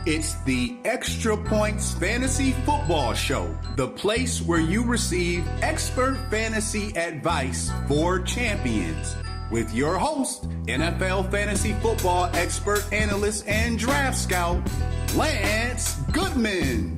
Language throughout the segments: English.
It's the Extra Points Fantasy Football Show, the place where you receive expert fantasy advice for champions. With your host, NFL fantasy football expert, analyst, and draft scout, Lance Goodman.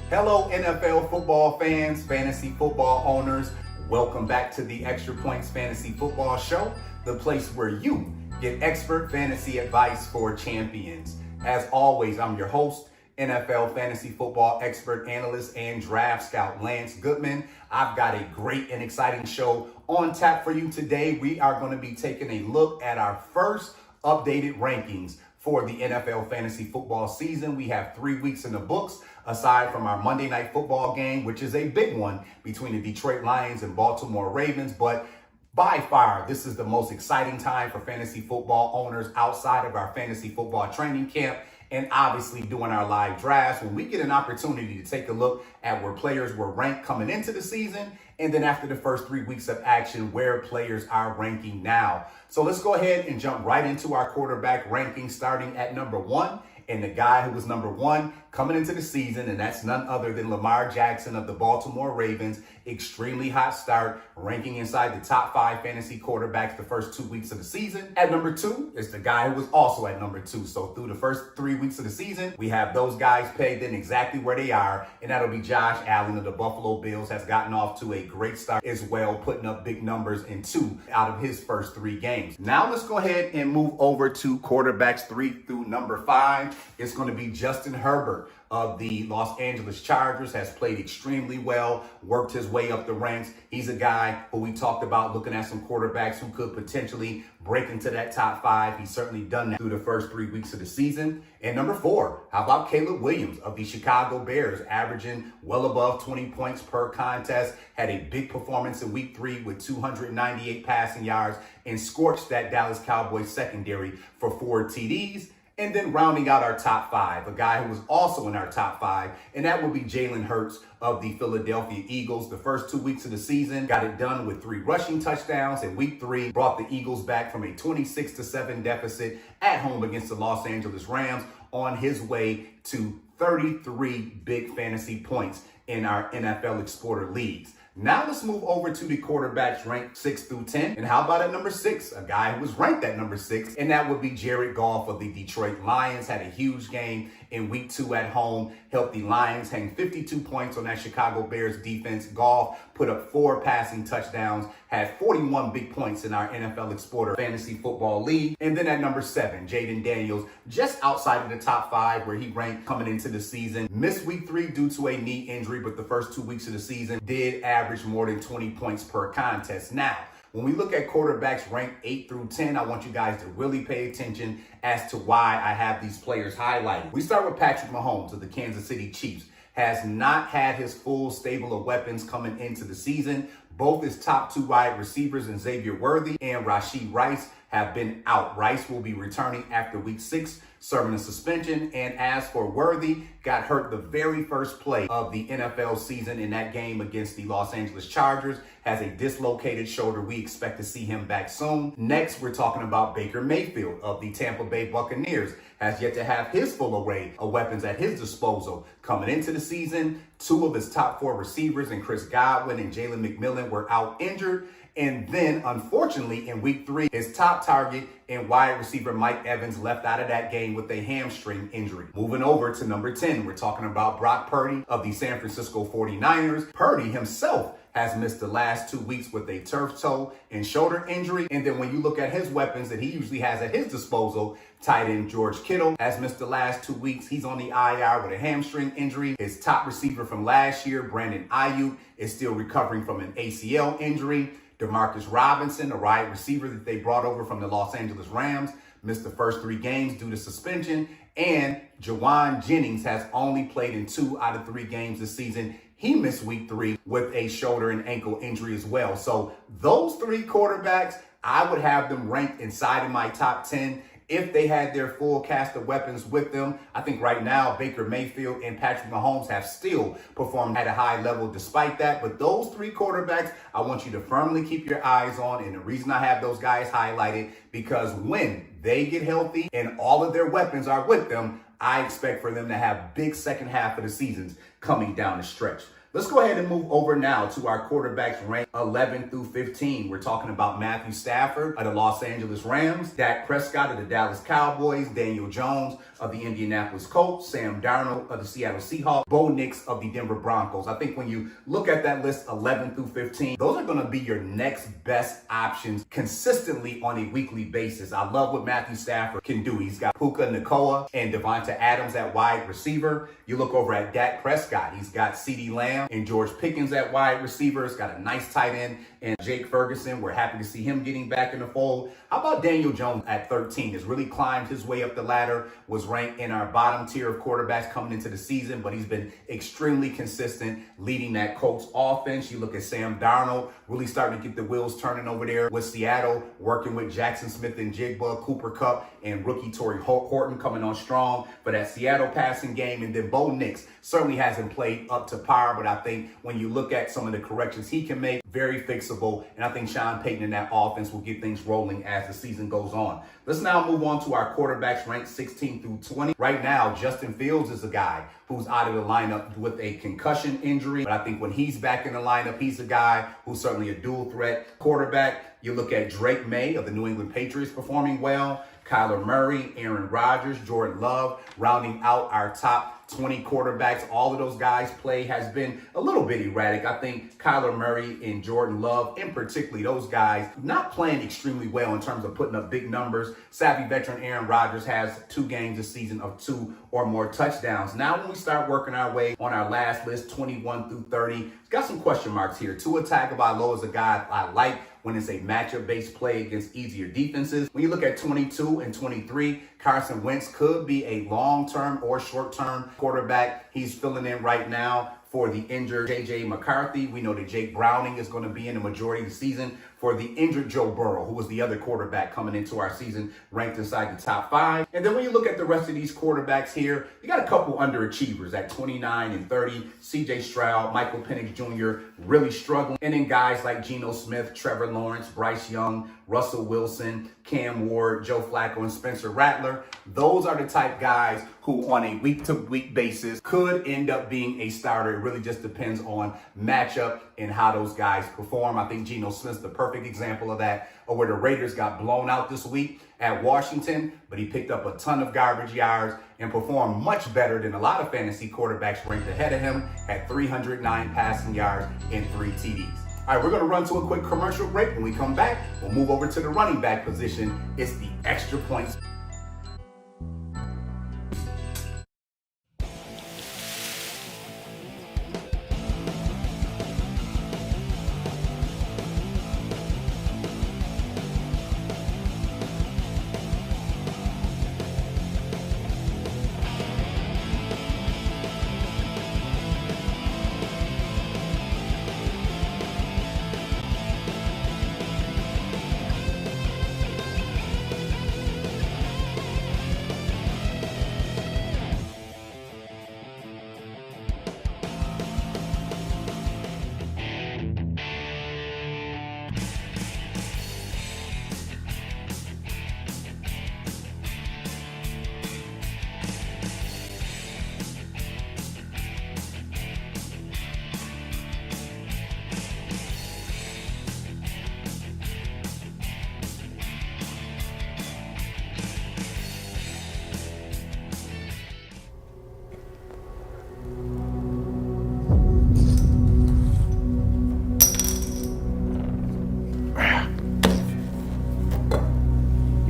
Hello, NFL football fans, fantasy football owners. Welcome back to the Extra Points Fantasy Football Show, the place where you get expert fantasy advice for champions. As always, I'm your host, NFL fantasy football expert, analyst, and draft scout, Lance Goodman. I've got a great and exciting show on tap for you today. We are going to be taking a look at our first updated rankings for the NFL fantasy football season. We have 3 weeks in the books, aside from our Monday Night Football game, which is a big one between the Detroit Lions and Baltimore Ravens. But by far, this is the most exciting time for fantasy football owners outside of our fantasy football training camp and obviously doing our live drafts, when we get an opportunity to take a look at where players were ranked coming into the season, and then after the first 3 weeks of action, where players are ranking now. So let's go ahead and jump right into our quarterback ranking, starting at number 1. And the guy who was number 1 coming into the season, and that's none other than Lamar Jackson of the Baltimore Ravens. Extremely hot start, ranking inside the top 5 fantasy quarterbacks the first 2 weeks of the season. At number 2 is the guy who was also at number 2. So through the first 3 weeks of the season, we have those guys pegged in exactly where they are, and that'll be Josh Allen of the Buffalo Bills. Has gotten off to a great start as well, putting up big numbers in 2 out of his first 3 games. Now let's go ahead and move over to quarterbacks 3 through number 5. It's going to be Justin Herbert of the Los Angeles Chargers. Has played extremely well, worked his way up the ranks. He's a guy who we talked about looking at some quarterbacks who could potentially break into that top 5. He's certainly done that through the first 3 weeks of the season. And number 4, how about Caleb Williams of the Chicago Bears, averaging well above 20 points per contest. Had a big performance in week 3 with 298 passing yards and scorched that Dallas Cowboys secondary for 4 TDs. And then rounding out our top 5, a guy who was also in our top 5, and that would be Jalen Hurts of the Philadelphia Eagles. The first 2 weeks of the season, got it done with 3 rushing touchdowns. In week 3, brought the Eagles back from a 26-7 deficit at home against the Los Angeles Rams, on his way to 33 big fantasy points in our NFL Explorer leagues. Now let's move over to the quarterbacks ranked 6 through 10. And how about at number 6? A guy who was ranked at number 6, and that would be Jared Goff of the Detroit Lions. Had a huge game in week 2 at home, helped the Lions hang 52 points on that Chicago Bears defense. Goff put up 4 passing touchdowns, had 41 big points in our NFL Explorer Fantasy Football League. And then at number 7, Jayden Daniels, just outside of the top 5 where he ranked coming into the season. Missed week 3 due to a knee injury, but the first 2 weeks of the season did average more than 20 points per contest. Now, when we look at quarterbacks ranked 8 through 10, I want you guys to really pay attention as to why I have these players highlighted. We start with Patrick Mahomes of the Kansas City Chiefs. Has not had his full stable of weapons coming into the season. Both his top 2 wide receivers, in Xavier Worthy and Rashee Rice, have been out. Rice will be returning after week 6, serving a suspension. And as for Worthy, got hurt the very first play of the NFL season in that game against the Los Angeles Chargers. Has a dislocated shoulder. We expect to see him back soon. Next, we're talking about Baker Mayfield of the Tampa Bay Buccaneers. Has yet to have his full array of weapons at his disposal. Coming into the season, 2 of his top 4 receivers, and Chris Godwin and Jalen McMillan, were out injured. And then, unfortunately, in week 3, his top target and wide receiver Mike Evans left out of that game with a hamstring injury. Moving over to number 10, we're talking about Brock Purdy of the San Francisco 49ers. Purdy himself has missed the last 2 weeks with a turf toe and shoulder injury. And then when you look at his weapons that he usually has at his disposal, tight end George Kittle has missed the last 2 weeks. He's on the IR with a hamstring injury. His top receiver from last year, Brandon Ayuk, is still recovering from an ACL injury. Demarcus Robinson, a wide receiver that they brought over from the Los Angeles Rams, missed the first 3 games due to suspension. And Jawan Jennings has only played in 2 out of 3 games this season. He missed week 3 with a shoulder and ankle injury as well. So those 3 quarterbacks, I would have them ranked inside of my top 10. if they had their full cast of weapons with them. I think right now Baker Mayfield and Patrick Mahomes have still performed at a high level despite that. But those three quarterbacks, I want you to firmly keep your eyes on. And the reason I have those guys highlighted, because when they get healthy and all of their weapons are with them, I expect for them to have big second half of the seasons coming down the stretch. Let's go ahead and move over now to our quarterbacks ranked 11 through 15. We're talking about Matthew Stafford of the Los Angeles Rams, Dak Prescott of the Dallas Cowboys, Daniel Jones of the Indianapolis Colts, Sam Darnold of the Seattle Seahawks, Bo Nix of the Denver Broncos. I think when you look at that list 11 through 15, those are going to be your next best options consistently on a weekly basis. I love what Matthew Stafford can do. He's got Puka Nacua and Devonta Adams at wide receiver. You look over at Dak Prescott. He's got CeeDee Lamb and George Pickens at wide receiver. He's got a nice tight end and Jake Ferguson. We're happy to see him getting back in the fold. How about Daniel Jones at 13? Has really climbed his way up the ladder, was ranked in our bottom tier of quarterbacks coming into the season, but he's been extremely consistent leading that Colts offense. You look at Sam Darnold, really starting to get the wheels turning over there with Seattle, working with Jackson Smith and Jigba, Cooper Kupp, and rookie Torrey Horton coming on strong for that Seattle passing game. And then Bo Nix certainly hasn't played up to par, but I think when you look at some of the corrections he can make, very fixable. And I think Sean Payton and that offense will get things rolling as the season goes on. Let's now move on to our quarterbacks ranked 16 through 20. Right now, Justin Fields is a guy who's out of the lineup with a concussion injury. But I think when he's back in the lineup, he's a guy who's certainly a dual threat quarterback. You look at Drake May of the New England Patriots performing well. Kyler Murray, Aaron Rodgers, Jordan Love, rounding out our top 20 quarterbacks. All of those guys' play has been a little bit erratic. I think Kyler Murray and Jordan Love, and particularly those guys, not playing extremely well in terms of putting up big numbers. Savvy veteran Aaron Rodgers has 2 games this season of 2 or more touchdowns. Now when we start working our way on our last list, 21 through 30, it's got some question marks here. Tua Tagovailoa is a guy I like when it's a matchup-based play against easier defenses. When you look at 22 and 23, Carson Wentz could be a long-term or short-term quarterback. He's filling in right now for the injured J.J. McCarthy. We know that Jake Browning is going to be in the majority of the season for the injured Joe Burrow, who was the other quarterback coming into our season, ranked inside the top 5. And then when you look at the rest of these quarterbacks here, you got a couple underachievers at 29 and 30. C.J. Stroud, Michael Penix Jr. really struggling. And then guys like Geno Smith, Trevor Lawrence, Bryce Young, Russell Wilson, Cam Ward, Joe Flacco, and Spencer Rattler. Those are the type guys who on a week-to-week basis could end up being a starter. It really just depends on matchup and how those guys perform. I think Geno Smith's the perfect example of that, or where the Raiders got blown out this week at Washington, but he picked up a ton of garbage yards and performed much better than a lot of fantasy quarterbacks ranked ahead of him at 309 passing yards and 3 TDs. All right, we're going to run to a quick commercial break. When we come back, we'll move over to the running back position. It's the extra points.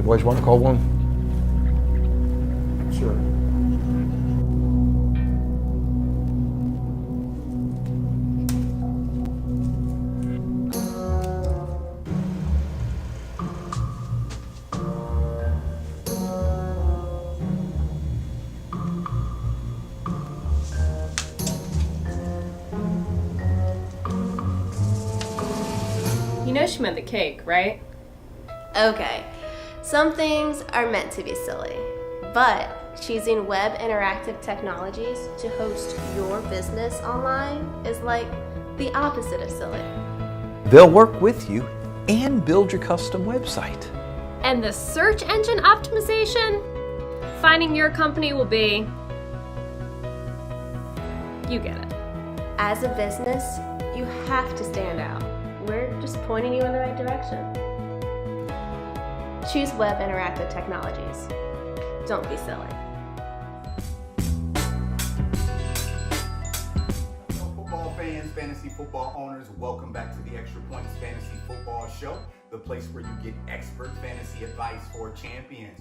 Boys want to call one? Sure. You know she meant the cake, right? Okay, Some things are meant to be silly, but choosing Web Interactive Technologies to host your business online is like the opposite of silly. They'll work with you and build your custom website. And the search engine optimization? Finding your company will be... you get it. As a business, you have to stand out. We're just pointing you in the right direction. Choose Web Interactive Technologies. Don't be silly. Football fans, fantasy football owners, welcome back to the Extra Points Fantasy Football Show, the place where you get expert fantasy advice for champions.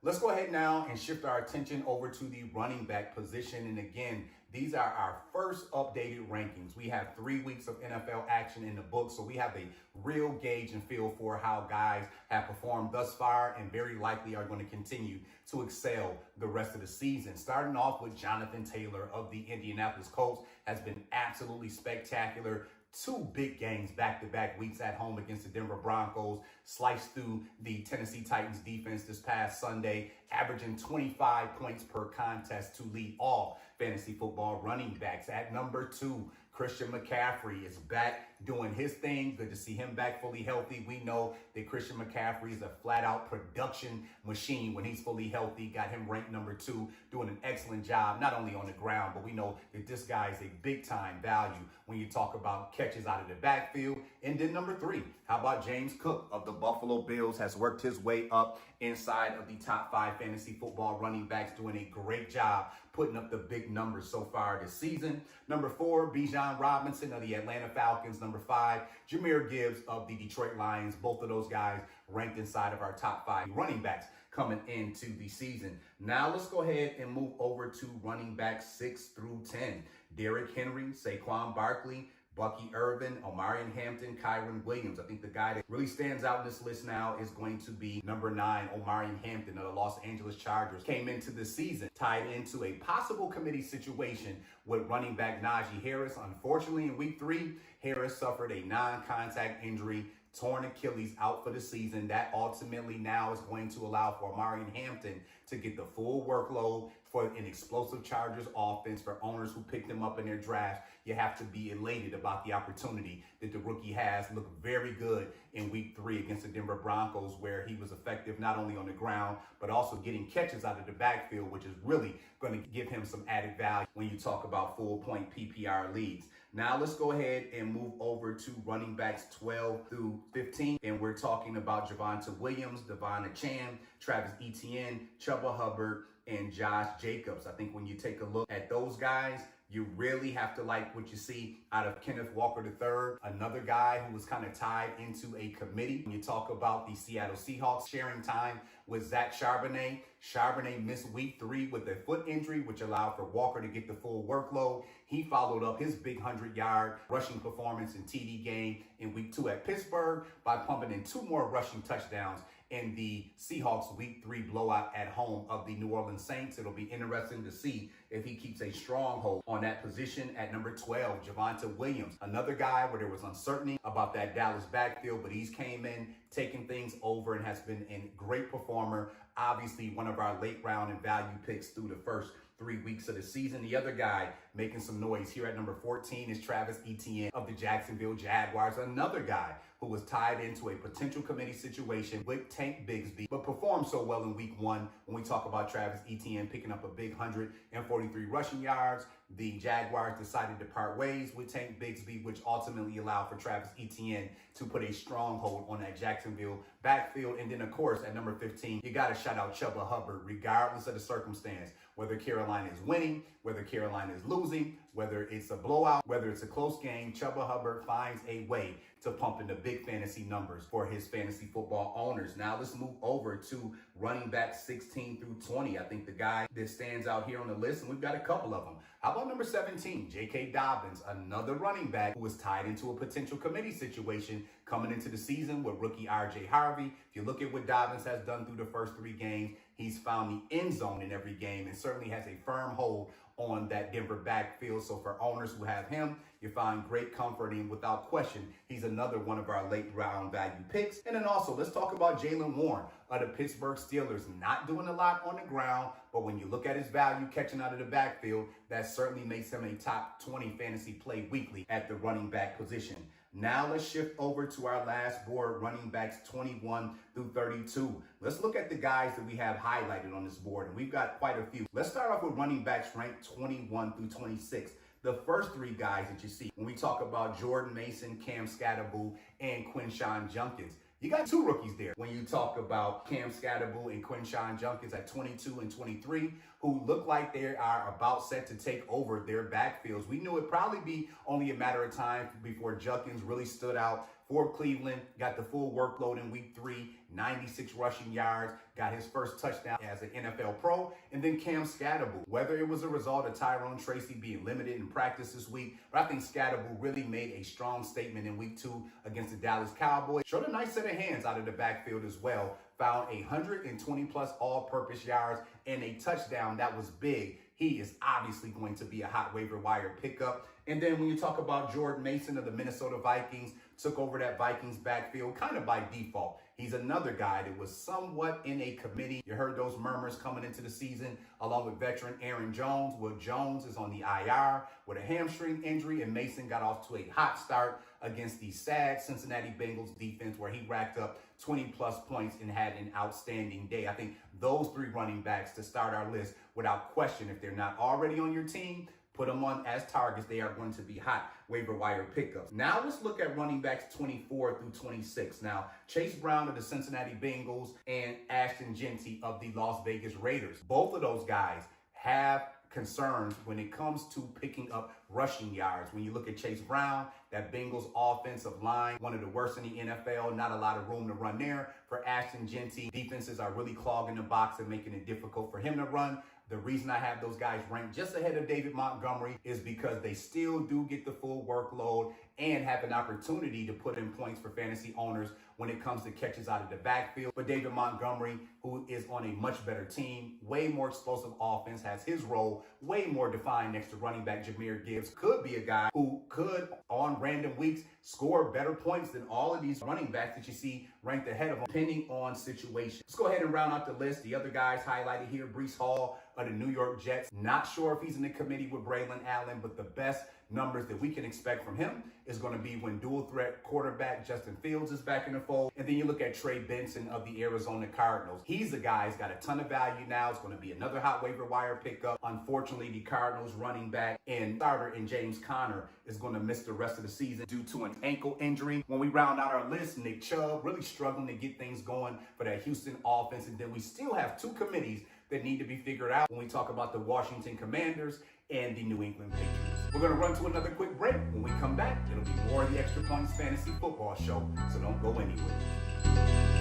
Let's go ahead now and shift our attention over to the running back position. And again, these are our first updated rankings. We have 3 weeks of NFL action in the book, so we have a real gauge and feel for how guys have performed thus far and very likely are going to continue to excel the rest of the season. Starting off with Jonathan Taylor of the Indianapolis Colts has been absolutely spectacular. 2 big games back-to-back weeks at home against the Denver Broncos, sliced through the Tennessee Titans defense this past Sunday, averaging 25 points per contest to lead all fantasy football running backs. At number 2, Christian McCaffrey is back doing his thing. Good to see him back fully healthy. We know that Christian McCaffrey is a flat-out production machine when he's fully healthy. Got him ranked number 2, doing an excellent job, not only on the ground, but we know that this guy is a big-time value when you talk about catches out of the backfield. And then number 3, how about James Cook of the Buffalo Bills has worked his way up inside of the top 5 fantasy football running backs, doing a great job putting up the big numbers so far this season. Number 4, Bijan Robinson of the Atlanta Falcons. Number 5, Jahmyr Gibbs of the Detroit Lions. Both of those guys ranked inside of our top 5 running backs coming into the season. Now let's go ahead and move over to running backs 6 through 10. Derrick Henry, Saquon Barkley, Bucky Irvin, Omarion Hampton, Kyren Williams. I think the guy that really stands out in this list now is going to be number 9, Omarion Hampton of the Los Angeles Chargers. Came into the season tied into a possible committee situation with running back Najee Harris. Unfortunately, in week 3, Harris suffered a non-contact injury, torn Achilles, out for the season. That ultimately now is going to allow for Omarion Hampton to get the full workload for an explosive Chargers offense. For owners who picked him up in their draft, you have to be elated about the opportunity that the rookie has. Looked very good in week 3 against the Denver Broncos, where he was effective not only on the ground, but also getting catches out of the backfield, which is really going to give him some added value when you talk about full point PPR leagues. Now let's go ahead and move over to running backs 12 through 15. And we're talking about Javonte Williams, Devon Achane, Travis Etienne, Chuba Hubbard, and Josh Jacobs. I think when you take a look at those guys, you really have to like what you see out of Kenneth Walker III, another guy who was kind of tied into a committee. When you talk about the Seattle Seahawks sharing time with Zach Charbonnet, Charbonnet missed week 3 with a foot injury, which allowed for Walker to get the full workload. He followed up his big 100-yard rushing performance and TD game in week 2 at Pittsburgh by pumping in 2 more rushing touchdowns in the Seahawks week 3 blowout at home of the New Orleans Saints. It'll be interesting to see if he keeps a stronghold on that position. At number 12, Javonte Williams, another guy where there was uncertainty about that Dallas backfield, but he's came in, taken things over, and has been a great performer. Obviously, one of our late round and value picks through the first 3 weeks of the season. The other guy making some noise here at number 14 is Travis Etienne of the Jacksonville Jaguars, another guy who was tied into a potential committee situation with Tank Bigsby, but performed so well in week 1. When we talk about Travis Etienne picking up a big 143 rushing yards, the Jaguars decided to part ways with Tank Bigsby, which ultimately allowed for Travis Etienne to put a stronghold on that Jacksonville backfield. And then, of course, at number 15, you got to shout out Chuba Hubbard, regardless of the circumstance, whether Carolina is winning, whether Carolina is losing, whether it's a blowout, whether it's a close game. Chuba Hubbard finds a way to pump in the big fantasy numbers for his fantasy football owners. Now let's move over to running back 16 through 20. I think the guy that stands out here on the list, and we've got a couple of them. How about number 17, J.K. Dobbins, another running back who was tied into a potential committee situation coming into the season with rookie R.J. Harvey. If you look at what Dobbins has done through the first 3 games, He's found the end zone in every game and certainly has a firm hold on that Denver backfield. So for owners who have him, you find great comfort in. Without question, he's another one of our late round value picks. And then also, let's talk about Jaylen Warren of the Pittsburgh Steelers. Not doing a lot on the ground, but when you look at his value catching out of the backfield, that certainly makes him a top 20 fantasy play weekly at the running back position. Now let's shift over to our last board, running backs 21 through 32. Let's look at the guys that we have highlighted on this board, and we've got quite a few. Let's start off with running backs ranked 21 through 26. The first three guys that you see when we talk about Jordan Mason, Cam Skattebo, and Quinshon Judkins. You got two rookies there when you talk about Cam Skattebo and Quinshon Judkins at 22 and 23, who look like they are about set to take over their backfields. We knew it'd probably be only a matter of time before Judkins really stood out for Cleveland, got the full workload in week 3, 96 rushing yards, got his first touchdown as an NFL pro, and then Cam Skattebo. Whether it was a result of Tyrone Tracy being limited in practice this week, but I think Skattebo really made a strong statement in week 2 against the Dallas Cowboys. Showed a nice set of hands out of the backfield as well. Found 120 plus all-purpose yards and a touchdown that was big. He is obviously going to be a hot waiver wire pickup. And then when you talk about Jordan Mason of the Minnesota Vikings, took over that Vikings backfield kind of by default. He's another guy that was somewhat in a committee. You heard those murmurs coming into the season along with veteran Aaron Jones. Well, Jones is on the IR with a hamstring injury, and Mason got off to a hot start against the sad Cincinnati Bengals defense where he racked up 20 plus points and had an outstanding day. I think those three running backs to start our list without question, if they're not already on your team, put them on as targets. They are going to be hot waiver wire pickups. Now let's look at running backs 24 through 26. Now, Chase Brown of the Cincinnati Bengals and Ashton Jeanty of the Las Vegas Raiders. Both of those guys have concerns when it comes to picking up rushing yards. When you look at Chase Brown, that Bengals offensive line, one of the worst in the NFL, not a lot of room to run there. For Ashton Jeanty, defenses are really clogging the box and making it difficult for him to run. The reason I have those guys ranked just ahead of David Montgomery is because they still do get the full workload and have an opportunity to put in points for fantasy owners when it comes to catches out of the backfield. But David Montgomery, who is on a much better team, way more explosive offense, has his role way more defined next to running back Jahmyr Gibbs, could be a guy who could, on random weeks, score better points than all of these running backs that you see ranked ahead of him, depending on situation. Let's go ahead and round out the list. The other guys highlighted here, Breece Hall of the New York Jets. Not sure if he's in the committee with Braylon Allen, but the best numbers that we can expect from him is going to be when dual threat quarterback Justin Fields is back in the fold. And then you look at Trey Benson of the Arizona Cardinals. He's the guy who's got a ton of value now. It's going to be another hot waiver wire pickup. Unfortunately, the Cardinals running back and starter in James Conner is going to miss the rest of the season due to an ankle injury. When we round out our list, Nick Chubb really struggling to get things going for that Houston offense. And then we still have two committees that need to be figured out when we talk about the Washington Commanders and the New England Patriots. We're going to run to another quick break. When we come back, it'll be more of the Extra Points Fantasy Football Show, so don't go anywhere.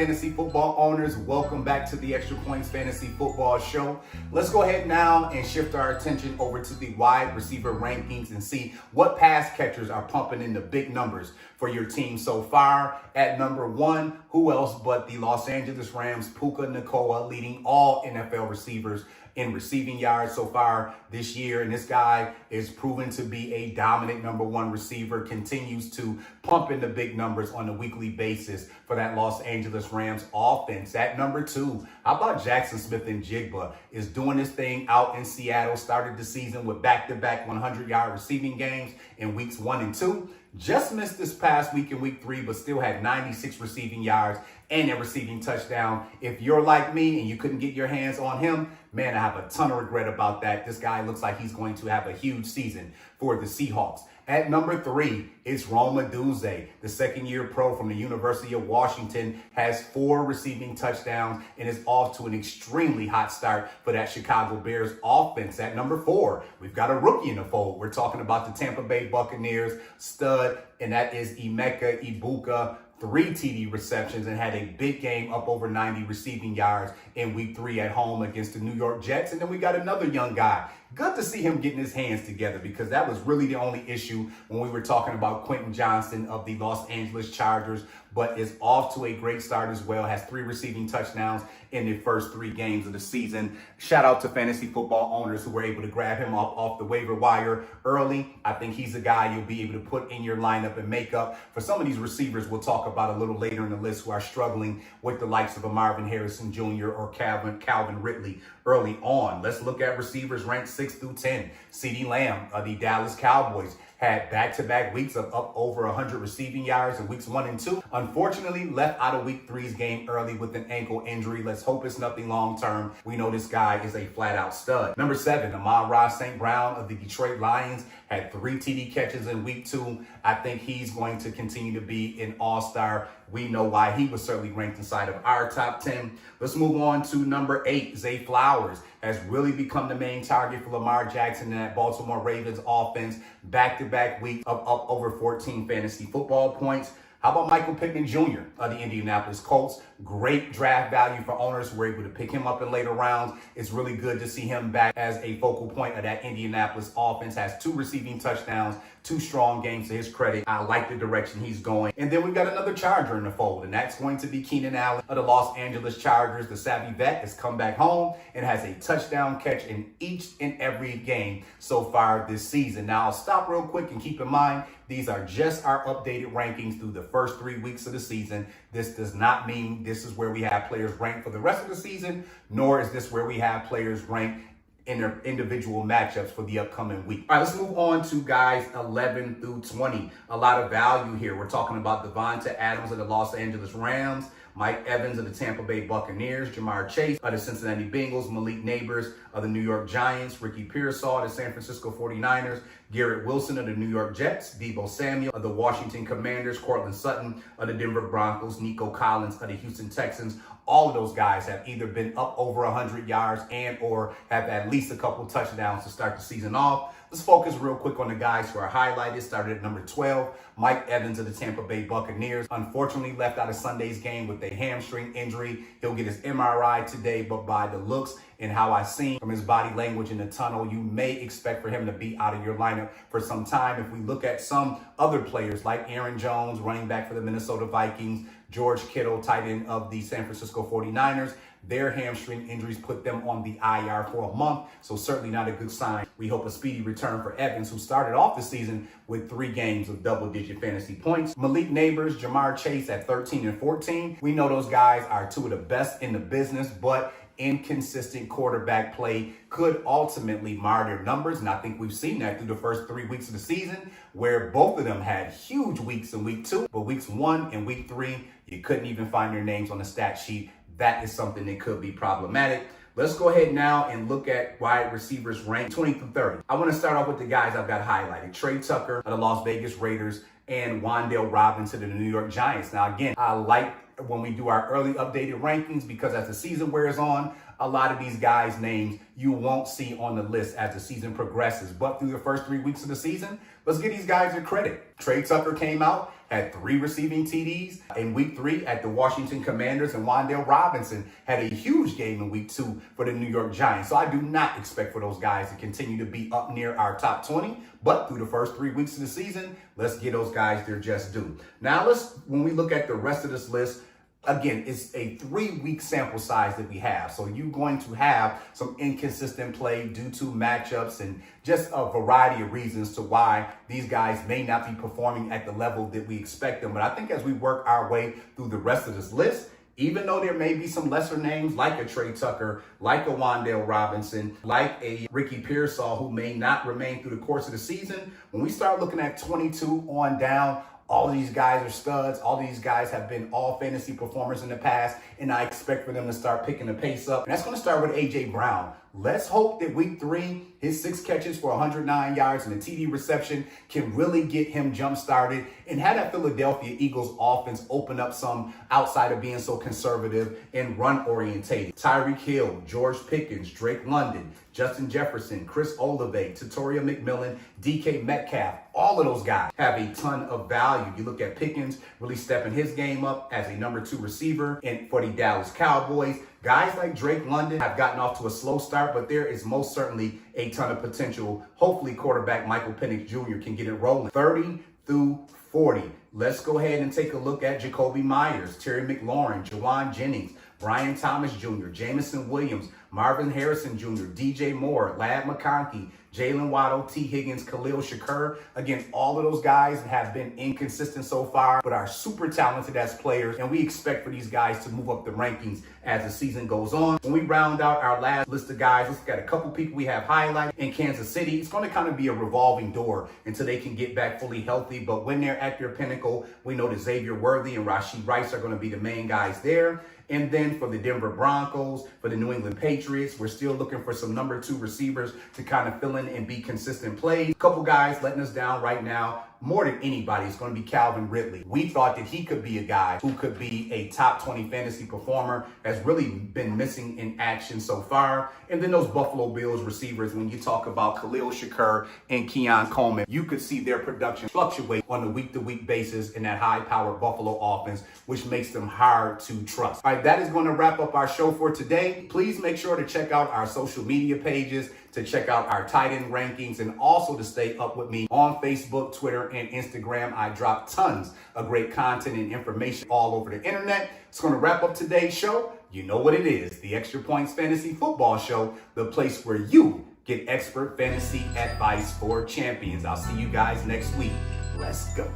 fantasy football owners, welcome back to the Extra Points Fantasy Football Show. Let's go ahead now and shift our attention over to the wide receiver rankings and see what pass catchers are pumping in the big numbers for your team so far. At number 1, who else but the Los Angeles Rams, Puka Nacua, leading all NFL receivers in receiving yards so far this year. And this guy is proven to be a dominant number 1 receiver, continues to pump in the big numbers on a weekly basis for that Los Angeles Rams offense. At number 2, how about Jackson Smith-Njigba is doing this thing out in Seattle, started the season with back-to-back 100-yard receiving games in weeks 1 and 2. Just missed this past week in week 3, but still had 96 receiving yards and a receiving touchdown. If you're like me and you couldn't get your hands on him, man, I have a ton of regret about that. This guy looks like he's going to have a huge season for the Seahawks. At number 3, it's Rome Odunze, the second-year pro from the University of Washington, has 4 receiving touchdowns and is off to an extremely hot start for that Chicago Bears offense. At number 4, we've got a rookie in the fold. We're talking about the Tampa Bay Buccaneers stud, and that is Emeka Egbuka. 3 TD receptions and had a big game, up over 90 receiving yards in week 3 at home against the New York Jets. And then we got another young guy. Good to see him getting his hands together, because that was really the only issue when we were talking about Quentin Johnston of the Los Angeles Chargers, but is off to a great start as well. Has 3 receiving touchdowns in the first 3 games of the season. Shout out to fantasy football owners who were able to grab him off the waiver wire early. I think he's a guy you'll be able to put in your lineup and make up for some of these receivers we'll talk about a little later in the list who are struggling with the likes of a Marvin Harrison Jr. or Calvin Ridley early on. Let's look at receivers ranked 6 through 10. CeeDee Lamb of the Dallas Cowboys had back-to-back weeks of up over 100 receiving yards in weeks 1 and 2. Unfortunately, left out of week 3's game early with an ankle injury. Let's hope it's nothing long-term. We know this guy is a flat-out stud. Number 7, Amon-Ra St. Brown of the Detroit Lions had 3 TD catches in week 2. I think he's going to continue to be an all-star. We know why he was certainly ranked inside of our top 10. Let's move on to number 8. Zay Flowers has really become the main target for Lamar Jackson and that Baltimore Ravens offense. Back-to-back week of up over 14 fantasy football points. How about Michael Pittman Jr. of the Indianapolis Colts? Great draft value for owners who were able to pick him up in later rounds. It's really good to see him back as a focal point of that Indianapolis offense. Has 2 receiving touchdowns, 2 strong games to his credit. I like the direction he's going. And then we've got another Charger in the fold, and that's going to be Keenan Allen of the Los Angeles Chargers. The savvy vet has come back home and has a touchdown catch in each and every game so far this season. Now, I'll stop real quick and keep in mind, these are just our updated rankings through the first 3 weeks of the season. This does not mean this is where we have players ranked for the rest of the season, nor is this where we have players ranked in their individual matchups for the upcoming week. All right, let's move on to guys 11 through 20. A lot of value here. We're talking about Devonta Adams of the Los Angeles Rams, Mike Evans of the Tampa Bay Buccaneers, Jamar Chase of the Cincinnati Bengals, Malik Nabers of the New York Giants, Ricky Pearsall of the San Francisco 49ers, Garrett Wilson of the New York Jets, Deebo Samuel of the Washington Commanders, Cortland Sutton of the Denver Broncos, Nico Collins of the Houston Texans. All of those guys have either been up over 100 yards and or have at least a couple touchdowns to start the season off. Let's focus real quick on the guys who are highlighted. Started at number 12, Mike Evans of the Tampa Bay Buccaneers. Unfortunately, left out of Sunday's game with a hamstring injury. He'll get his MRI today, but by the looks and how I seen from his body language in the tunnel, you may expect for him to be out of your lineup for some time. If we look at some other players like Aaron Jones, running back for the Minnesota Vikings, George Kittle, tight end of the San Francisco 49ers, their hamstring injuries put them on the IR for a month, so certainly not a good sign. We hope a speedy return for Evans, who started off the season with 3 games of double-digit fantasy points. Malik Nabers, Jamar Chase at 13 and 14. We know those guys are 2 of the best in the business, but inconsistent quarterback play could ultimately mar their numbers. And I think we've seen that through the first 3 weeks of the season, where both of them had huge weeks in week 2, but weeks 1 and week 3, you couldn't even find their names on the stat sheet. That is something that could be problematic. Let's go ahead now and look at wide receivers ranked 20 through 30. I want to start off with the guys I've got highlighted. Trey Tucker of the Las Vegas Raiders and Wan'Dale Robinson of the New York Giants. Now, again, I like when we do our early updated rankings because as the season wears on, a lot of these guys' names you won't see on the list as the season progresses. But through the first 3 weeks of the season, let's give these guys their credit. Trey Tucker came out, had 3 receiving TDs in week 3 at the Washington Commanders, and Wan'Dale Robinson had a huge game in week 2 for the New York Giants. So I do not expect for those guys to continue to be up near our top 20, but through the first 3 weeks of the season, let's give those guys their just due. Now when we look at the rest of this list, again, it's a 3-week sample size that we have. So you're going to have some inconsistent play due to matchups and just a variety of reasons to why these guys may not be performing at the level that we expect them. But I think as we work our way through the rest of this list, even though there may be some lesser names like a Trey Tucker, like a Wan'Dale Robinson, like a Ricky Pearsall, who may not remain through the course of the season, when we start looking at 22 on down, all of these guys are studs. All these guys have been all fantasy performers in the past, and I expect for them to start picking the pace up. And that's going to start with A.J. Brown. Let's hope that week 3, his 6 catches for 109 yards and a TD reception can really get him jump-started and have that Philadelphia Eagles offense open up some outside of being so conservative and run-orientated. Tyreek Hill, George Pickens, Drake London, Justin Jefferson, Chris Olave, Tatoria McMillan, DK Metcalf, all of those guys have a ton of value. You look at Pickens really stepping his game up as a number 2 receiver and for the Dallas Cowboys. Guys like Drake London have gotten off to a slow start, but there is most certainly a ton of potential. Hopefully quarterback Michael Penix Jr. can get it rolling. 30 through 40. Let's go ahead and take a look at Jacoby Myers, Terry McLaurin, Jawan Jennings, Brian Thomas Jr., Jameson Williams, Marvin Harrison Jr., DJ Moore, Ladd McConkey, Jalen Waddle, T. Higgins, Khalil Shakur. Again, all of those guys have been inconsistent so far, but are super talented as players, and we expect for these guys to move up the rankings as the season goes on. When we round out our last list of guys, let's look at a couple people we have highlighted in Kansas City. It's going to kind of be a revolving door until they can get back fully healthy, but when they're at their pinnacle, we know that Xavier Worthy and Rashee Rice are going to be the main guys there. And then for the Denver Broncos, for the New England Patriots, we're still looking for some number 2 receivers to kind of fill in and be consistent plays. A couple guys letting us down right now, more than anybody, is going to be Calvin Ridley. We thought that he could be a guy who could be a top 20 fantasy performer, has really been missing in action so far. And then those Buffalo Bills receivers, when you talk about Khalil Shakur and Keon Coleman, you could see their production fluctuate on a week-to-week basis in that high-powered Buffalo offense, which makes them hard to trust. All right, that is going to wrap up our show for today. Please make sure to check out our social media pages, to check out our tight end rankings, and also to stay up with me on Facebook, Twitter, and Instagram. I drop tons of great content and information all over the internet. It's going to wrap up today's show. You know what it is, the Extra Points Fantasy Football Show, the place where you get expert fantasy advice for champions. I'll see you guys next week. Let's go.